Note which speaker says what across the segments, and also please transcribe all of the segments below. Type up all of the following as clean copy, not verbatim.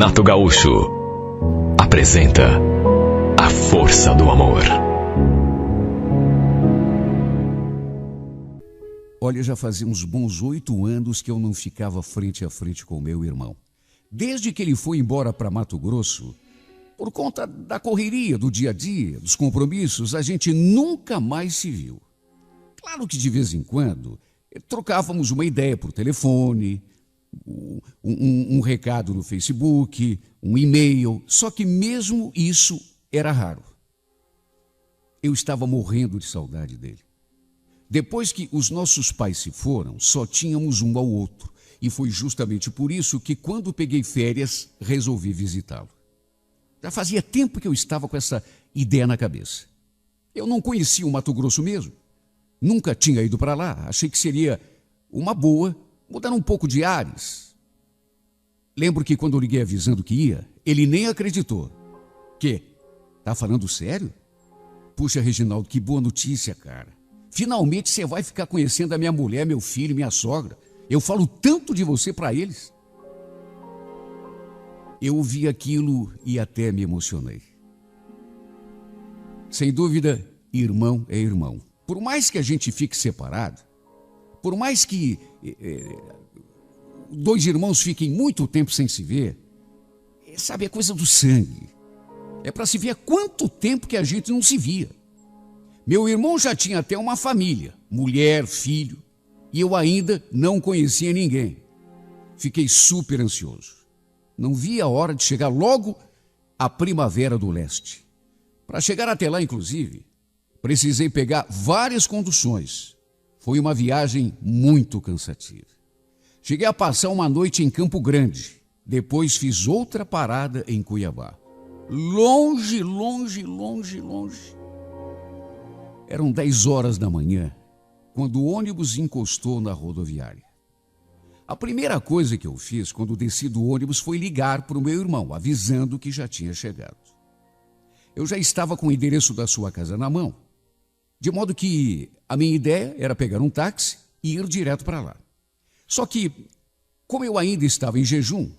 Speaker 1: Renato Gaúcho apresenta A Força do Amor.
Speaker 2: Olha, já fazia uns bons 8 anos que eu não ficava frente a frente com meu irmão. Desde que ele foi embora para Mato Grosso, por conta da correria do dia a dia, dos compromissos, a gente nunca mais se viu. Claro que de vez em quando trocávamos uma ideia por telefone, um recado no Facebook, um e-mail, só que mesmo isso era raro. Eu estava morrendo de saudade dele. Depois que os nossos pais se foram, só tínhamos um ao outro. E foi justamente por isso que, quando peguei férias, resolvi visitá-lo. Já fazia tempo que eu estava com essa ideia na cabeça. Eu não conhecia o Mato Grosso mesmo. Nunca tinha ido para lá. Achei que seria uma boa mudar um pouco de ares. Lembro que quando eu liguei avisando que ia, ele nem acreditou. Que? Tá falando sério? Puxa, Reginaldo, que boa notícia, cara. Finalmente você vai ficar conhecendo a minha mulher, meu filho, minha sogra. Eu falo tanto de você para eles. Eu ouvi aquilo e até me emocionei. Sem dúvida, irmão é irmão. Por mais que a gente fique separado, por mais que dois irmãos fiquem muito tempo sem se ver, sabe, é coisa do sangue. É para se ver há quanto tempo que a gente não se via. Meu irmão já tinha até uma família, mulher, filho, e eu ainda não conhecia ninguém. Fiquei super ansioso. Não via a hora de chegar logo à Primavera do Leste. Para chegar até lá, inclusive, precisei pegar várias conduções. Foi uma viagem muito cansativa. Cheguei a passar uma noite em Campo Grande. Depois fiz outra parada em Cuiabá. Longe, longe, longe, longe. Eram 10 horas da manhã, quando o ônibus encostou na rodoviária. A primeira coisa que eu fiz quando desci do ônibus foi ligar para o meu irmão, avisando que já tinha chegado. Eu já estava com o endereço da sua casa na mão, de modo que a minha ideia era pegar um táxi e ir direto para lá. Só que, como eu ainda estava em jejum,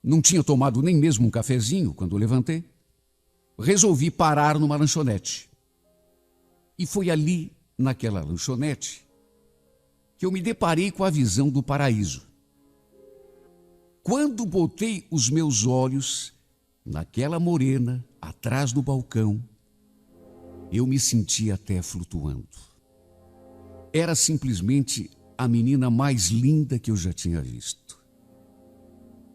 Speaker 2: não tinha tomado nem mesmo um cafezinho quando levantei, resolvi parar numa lanchonete. E foi ali, naquela lanchonete, que eu me deparei com a visão do paraíso. Quando botei os meus olhos naquela morena, atrás do balcão, eu me senti até flutuando. Era simplesmente a menina mais linda que eu já tinha visto.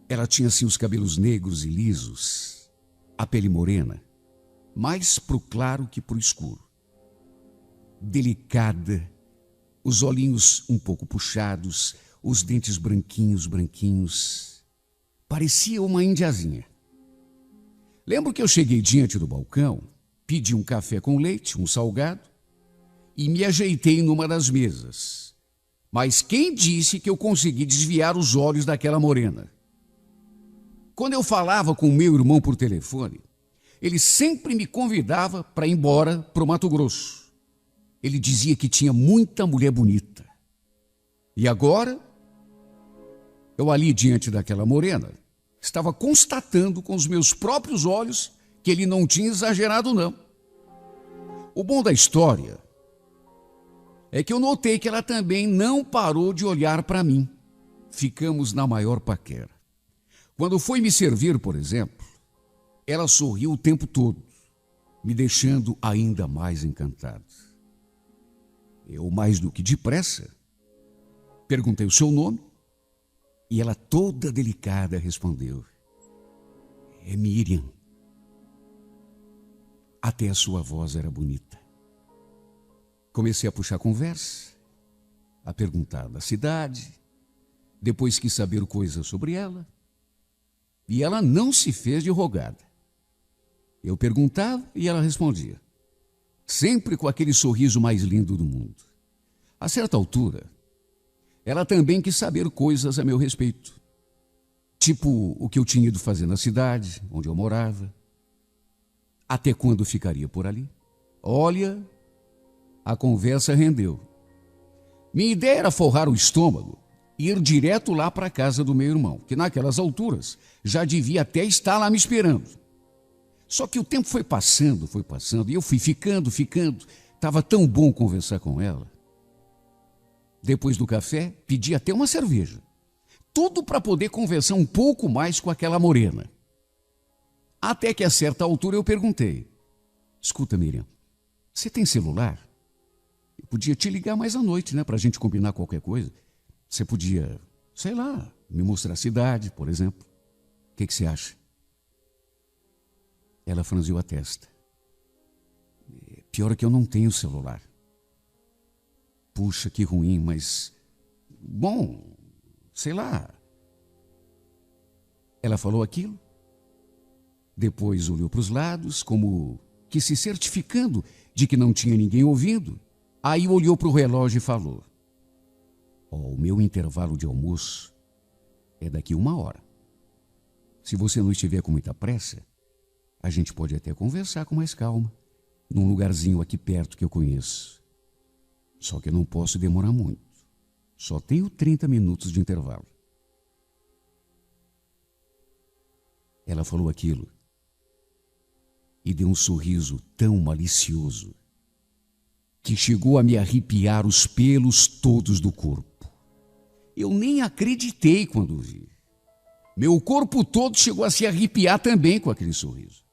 Speaker 2: Ela tinha assim os cabelos negros e lisos, a pele morena, mais pro claro que pro escuro. Delicada, os olhinhos um pouco puxados, os dentes branquinhos, branquinhos. Parecia uma indiazinha. Lembro que eu cheguei diante do balcão, pedi um café com leite, um salgado, e me ajeitei numa das mesas. Mas quem disse que eu consegui desviar os olhos daquela morena? Quando eu falava com meu irmão por telefone, ele sempre me convidava para ir embora para o Mato Grosso. Ele dizia que tinha muita mulher bonita. E agora, eu ali diante daquela morena, estava constatando com os meus próprios olhos que ele não tinha exagerado, não. O bom da história é que eu notei que ela também não parou de olhar para mim. Ficamos na maior paquera. Quando foi me servir, por exemplo, ela sorriu o tempo todo, me deixando ainda mais encantado. Eu, mais do que depressa, perguntei o seu nome e ela, toda delicada, respondeu: é Miriam. Até a sua voz era bonita. Comecei a puxar conversa, a perguntar da cidade, depois quis saber coisas sobre ela, e ela não se fez de rogada. Eu perguntava e ela respondia, sempre com aquele sorriso mais lindo do mundo. A certa altura, ela também quis saber coisas a meu respeito, tipo o que eu tinha ido fazer na cidade, onde eu morava, até quando ficaria por ali. Olha, a conversa rendeu. Minha ideia era forrar o estômago ir direto lá para a casa do meu irmão, que naquelas alturas já devia até estar lá me esperando. Só que o tempo foi passando, e eu fui ficando. Estava tão bom conversar com ela. Depois do café, pedi até uma cerveja. Tudo para poder conversar um pouco mais com aquela morena. Até que a certa altura eu perguntei: escuta, Miriam, você tem celular? Eu podia te ligar mais à noite, né, para a gente combinar qualquer coisa. Você podia, sei lá, me mostrar a cidade, por exemplo. O que você acha? Ela franziu a testa. Pior é que eu não tenho celular. Puxa, que ruim, mas... bom, sei lá. Ela falou aquilo. Depois olhou para os lados, como que se certificando de que não tinha ninguém ouvindo. Aí olhou para o relógio e falou: o meu intervalo de almoço é daqui 1 hora. Se você não estiver com muita pressa, a gente pode até conversar com mais calma, num lugarzinho aqui perto que eu conheço. Só que eu não posso demorar muito. Só tenho 30 minutos de intervalo. Ela falou aquilo e deu um sorriso tão malicioso que chegou a me arrepiar os pelos todos do corpo. Eu nem acreditei quando vi. Meu corpo todo chegou a se arrepiar também com aquele sorriso.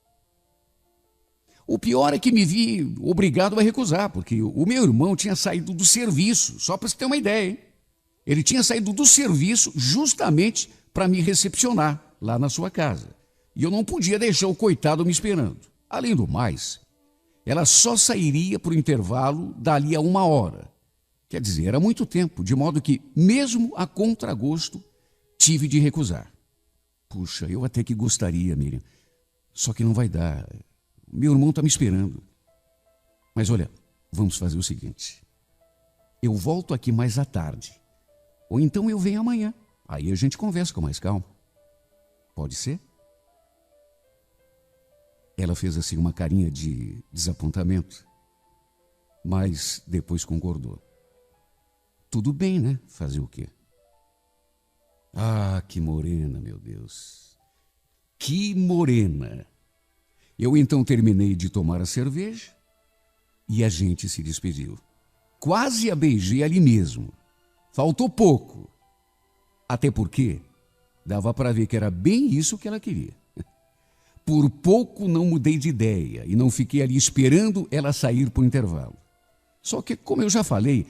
Speaker 2: O pior é que me vi obrigado a recusar, porque o meu irmão tinha saído do serviço, só para você ter uma ideia, hein? Ele tinha saído do serviço justamente para me recepcionar lá na sua casa. E eu não podia deixar o coitado me esperando. Além do mais, ela só sairia para o intervalo dali a 1 hora. Quer dizer, era muito tempo, de modo que, mesmo a contragosto, tive de recusar. Puxa, eu até que gostaria, Miriam, só que não vai dar. Meu irmão está me esperando. Mas olha, vamos fazer o seguinte. Eu volto aqui mais à tarde. Ou então eu venho amanhã. Aí a gente conversa com mais calma. Pode ser? Ela fez assim uma carinha de desapontamento. Mas depois concordou. Tudo bem, né? Fazer o quê? Ah, que morena, meu Deus. Que morena. Eu então terminei de tomar a cerveja e a gente se despediu. Quase a beijei ali mesmo. Faltou pouco. Até porque dava para ver que era bem isso que ela queria. Por pouco não mudei de ideia e não fiquei ali esperando ela sair para o intervalo. Só que, como eu já falei,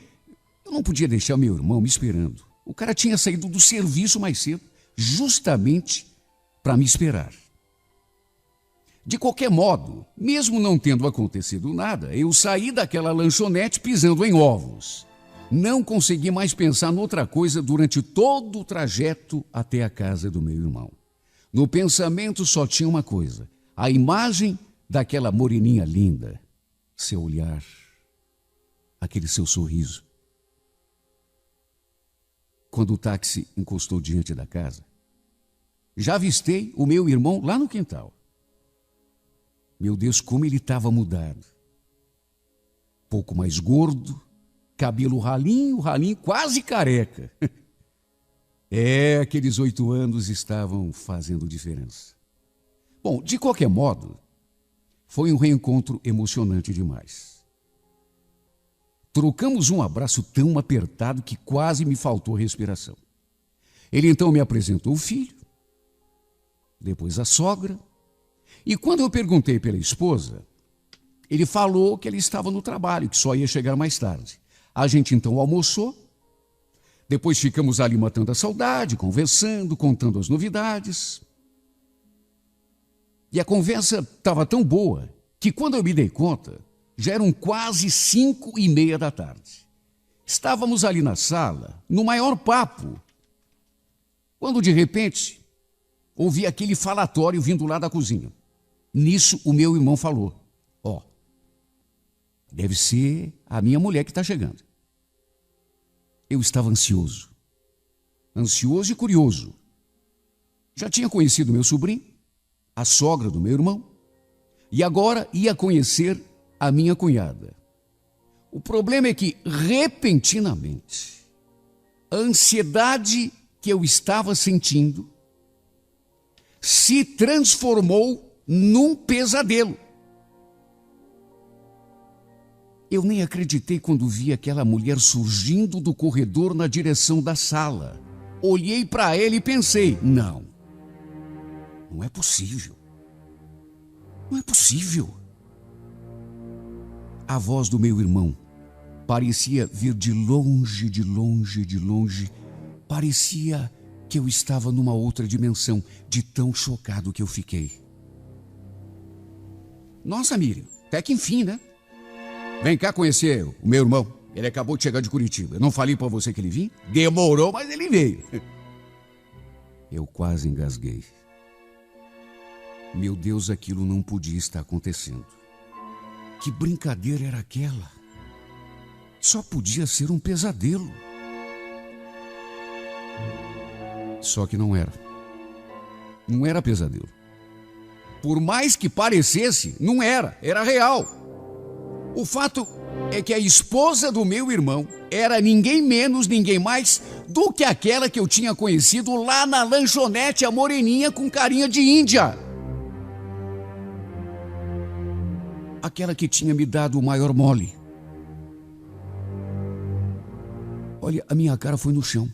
Speaker 2: eu não podia deixar meu irmão me esperando. O cara tinha saído do serviço mais cedo, justamente para me esperar. De qualquer modo, mesmo não tendo acontecido nada, eu saí daquela lanchonete pisando em ovos. Não consegui mais pensar noutra coisa durante todo o trajeto até a casa do meu irmão. No pensamento só tinha uma coisa: a imagem daquela moreninha linda, seu olhar, aquele seu sorriso. Quando o táxi encostou diante da casa, já avistei o meu irmão lá no quintal. Meu Deus, como ele estava mudado. Pouco mais gordo, cabelo ralinho, quase careca. Aqueles 8 anos estavam fazendo diferença. Bom, de qualquer modo, foi um reencontro emocionante demais. Trocamos um abraço tão apertado que quase me faltou respiração. Ele então me apresentou o filho, depois a sogra, e quando eu perguntei pela esposa, ele falou que ela estava no trabalho, que só ia chegar mais tarde. A gente então almoçou, depois ficamos ali matando a saudade, conversando, contando as novidades. E a conversa estava tão boa que quando eu me dei conta, já eram quase 5:30 da tarde. Estávamos ali na sala, no maior papo, quando de repente ouvi aquele falatório vindo lá da cozinha. Nisso o meu irmão falou: deve ser a minha mulher que está chegando. Eu estava ansioso e curioso. Já tinha conhecido meu sobrinho, a sogra do meu irmão, e agora ia conhecer a minha cunhada. O problema é que, repentinamente, a ansiedade que eu estava sentindo se transformou num pesadelo. Eu nem acreditei quando vi aquela mulher surgindo do corredor na direção da sala. Olhei para ela e pensei, não é possível. Não é possível. A voz do meu irmão parecia vir de longe, de longe, de longe. Parecia que eu estava numa outra dimensão, de tão chocado que eu fiquei. Nossa, Miriam, até que enfim, né? Vem cá conhecer o meu irmão. Ele acabou de chegar de Curitiba. Eu não falei para você que ele vinha? Demorou, mas ele veio. Eu quase engasguei. Meu Deus, aquilo não podia estar acontecendo. Que brincadeira era aquela? Só podia ser um pesadelo. Só que não era. Não era pesadelo. Por mais que parecesse, não era. Era real. O fato é que a esposa do meu irmão era ninguém menos, ninguém mais do que aquela que eu tinha conhecido lá na lanchonete, a moreninha com carinha de índia. Aquela que tinha me dado o maior mole. Olha, a minha cara foi no chão.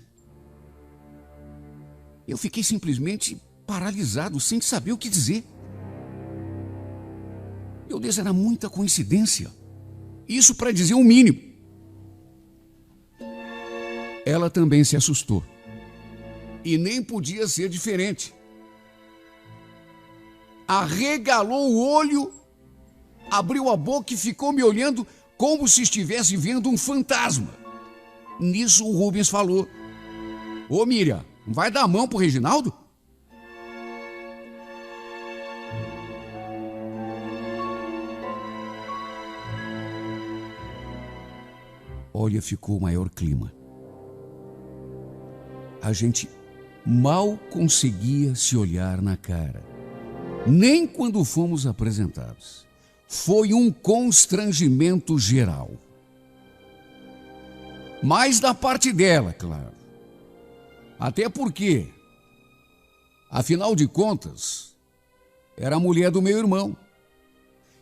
Speaker 2: Eu fiquei simplesmente paralisado, sem saber o que dizer. Meu Deus, era muita coincidência. Isso para dizer o mínimo. Ela também se assustou. E nem podia ser diferente. Arregalou o olho, abriu a boca e ficou me olhando como se estivesse vendo um fantasma. Nisso o Rubens falou: ô Miriam, vai dar a mão pro Reginaldo? Olha, ficou o maior clima. A gente mal conseguia se olhar na cara. Nem quando fomos apresentados. Foi um constrangimento geral. Mais da parte dela, claro. Até porque, afinal de contas, era a mulher do meu irmão.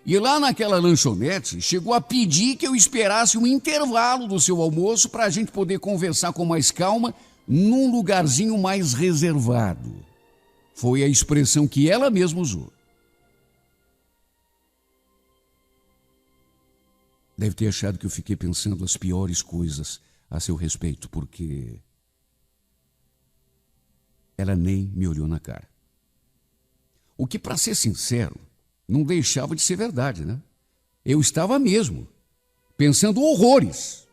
Speaker 2: E lá naquela lanchonete, chegou a pedir que eu esperasse um intervalo do seu almoço para a gente poder conversar com mais calma num lugarzinho mais reservado. Foi a expressão que ela mesma usou. Deve ter achado que eu fiquei pensando as piores coisas a seu respeito, porque ela nem me olhou na cara. O que, para ser sincero, não deixava de ser verdade, né? Eu estava mesmo pensando horrores.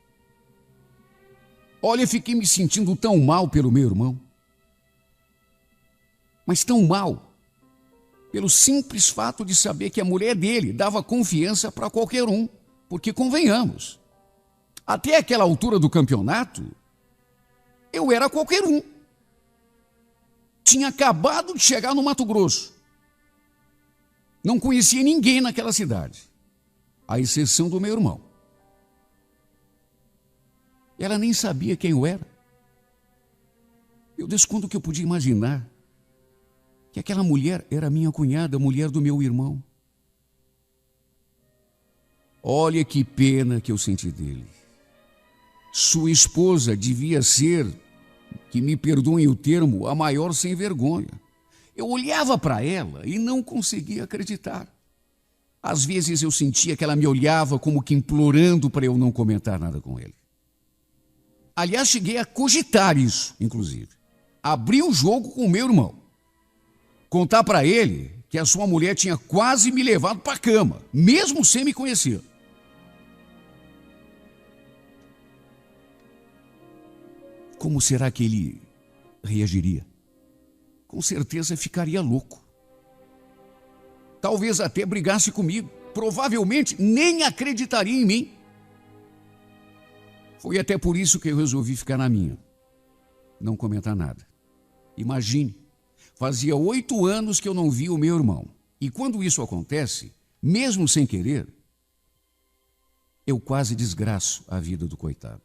Speaker 2: Olha, fiquei me sentindo tão mal pelo meu irmão. Mas tão mal pelo simples fato de saber que a mulher dele dava confiança para qualquer um. Porque, convenhamos, até aquela altura do campeonato, eu era qualquer um. Tinha acabado de chegar no Mato Grosso. Não conhecia ninguém naquela cidade, à exceção do meu irmão. Ela nem sabia quem eu era. Meu Deus, quando que eu podia imaginar que aquela mulher era minha cunhada, a mulher do meu irmão? Olha que pena que eu senti dele. Sua esposa devia ser, que me perdoem o termo, a maior sem vergonha. Eu olhava para ela e não conseguia acreditar. Às vezes eu sentia que ela me olhava como que implorando para eu não comentar nada com ele. Aliás, cheguei a cogitar isso, inclusive. Abrir o jogo com o meu irmão. Contar para ele que a sua mulher tinha quase me levado para a cama, mesmo sem me conhecer. Como será que ele reagiria? Com certeza ficaria louco. Talvez até brigasse comigo. Provavelmente nem acreditaria em mim. Foi até por isso que eu resolvi ficar na minha. Não comentar nada. Imagine, fazia 8 anos que eu não via o meu irmão. E quando isso acontece, mesmo sem querer, eu quase desgraço a vida do coitado.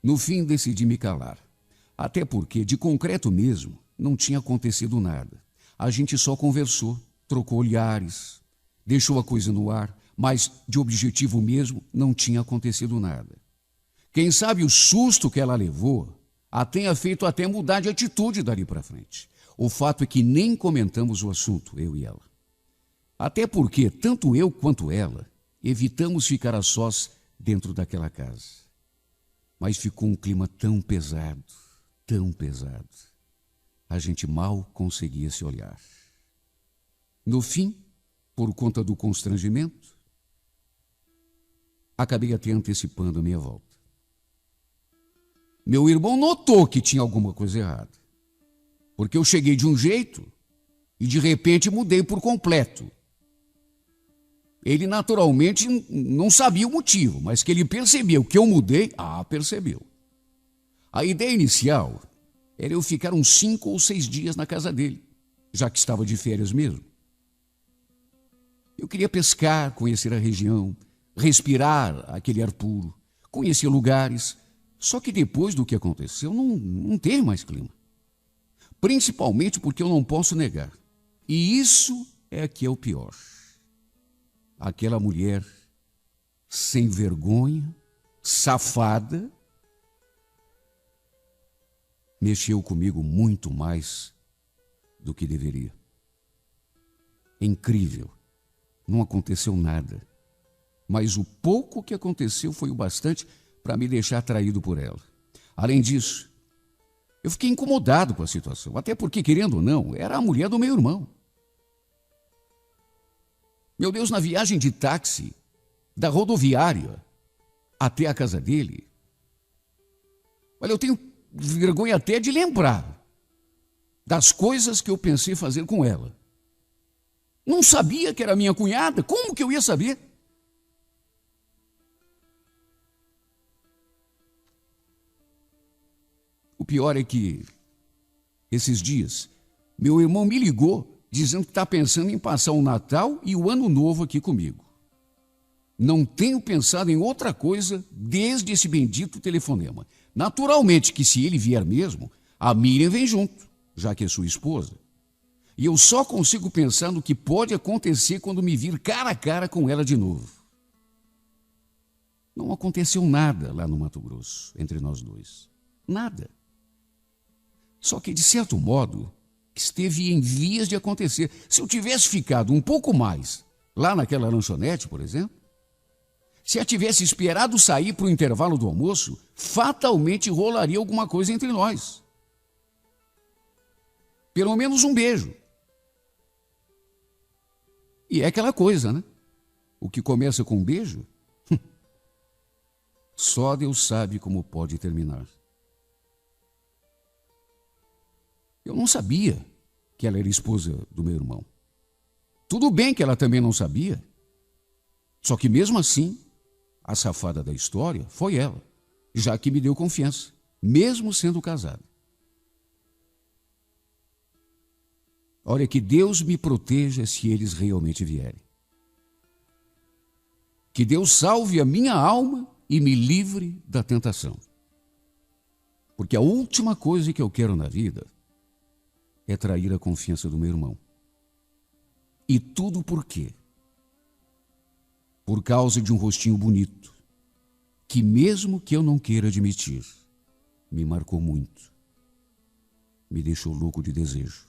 Speaker 2: No fim, decidi me calar. Até porque, de concreto mesmo, não tinha acontecido nada. A gente só conversou, trocou olhares, deixou a coisa no ar, mas de objetivo mesmo não tinha acontecido nada. Quem sabe o susto que ela levou a tenha feito até mudar de atitude dali para frente. O fato é que nem comentamos o assunto, eu e ela. Até porque, tanto eu quanto ela, evitamos ficar a sós dentro daquela casa. Mas ficou um clima tão pesado, a gente mal conseguia se olhar. No fim, por conta do constrangimento, acabei até antecipando a minha volta. Meu irmão notou que tinha alguma coisa errada, porque eu cheguei de um jeito e de repente mudei por completo. Ele naturalmente não sabia o motivo, mas que ele percebeu que eu mudei, percebeu. A ideia inicial era eu ficar uns 5 ou 6 dias na casa dele, já que estava de férias mesmo. Eu queria pescar, conhecer a região, respirar aquele ar puro, conhecer lugares. Só que depois do que aconteceu, não teve mais clima. Principalmente porque eu não posso negar. E isso é que é o pior. Aquela mulher sem vergonha, safada, mexeu comigo muito mais do que deveria. É incrível. Não aconteceu nada. Mas o pouco que aconteceu foi o bastante para me deixar atraído por ela. Além disso, eu fiquei incomodado com a situação, até porque, querendo ou não, era a mulher do meu irmão. Meu Deus, na viagem de táxi, da rodoviária até a casa dele, olha, eu tenho vergonha até de lembrar das coisas que eu pensei fazer com ela. Não sabia que era minha cunhada, como que eu ia saber? O pior é que, esses dias, meu irmão me ligou dizendo que está pensando em passar o Natal e o Ano Novo aqui comigo. Não tenho pensado em outra coisa desde esse bendito telefonema. Naturalmente que se ele vier mesmo, a Miriam vem junto, já que é sua esposa. E eu só consigo pensar no que pode acontecer quando me vir cara a cara com ela de novo. Não aconteceu nada lá no Mato Grosso, entre nós dois. Nada. Só que, de certo modo, esteve em vias de acontecer. Se eu tivesse ficado um pouco mais lá naquela lanchonete, por exemplo, se eu tivesse esperado sair para o intervalo do almoço, fatalmente rolaria alguma coisa entre nós. Pelo menos um beijo. E é aquela coisa, né? O que começa com um beijo, só Deus sabe como pode terminar. Eu não sabia que ela era esposa do meu irmão. Tudo bem que ela também não sabia. Só que mesmo assim, a safada da história foi ela, já que me deu confiança, mesmo sendo casada. Olha, que Deus me proteja se eles realmente vierem. Que Deus salve a minha alma e me livre da tentação. Porque a última coisa que eu quero na vida é trair a confiança do meu irmão. E tudo por quê? Por causa de um rostinho bonito, que mesmo que eu não queira admitir, me marcou muito. Me deixou louco de desejo.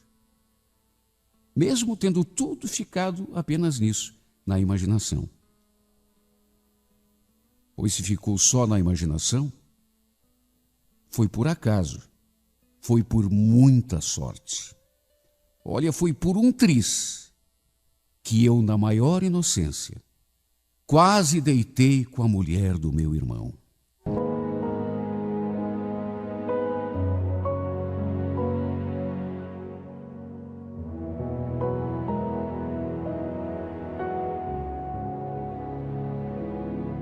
Speaker 2: Mesmo tendo tudo ficado apenas nisso, na imaginação. Pois se ficou só na imaginação, foi por acaso, foi por muita sorte. Olha, foi por um triz que eu, na maior inocência, quase deitei com a mulher do meu irmão.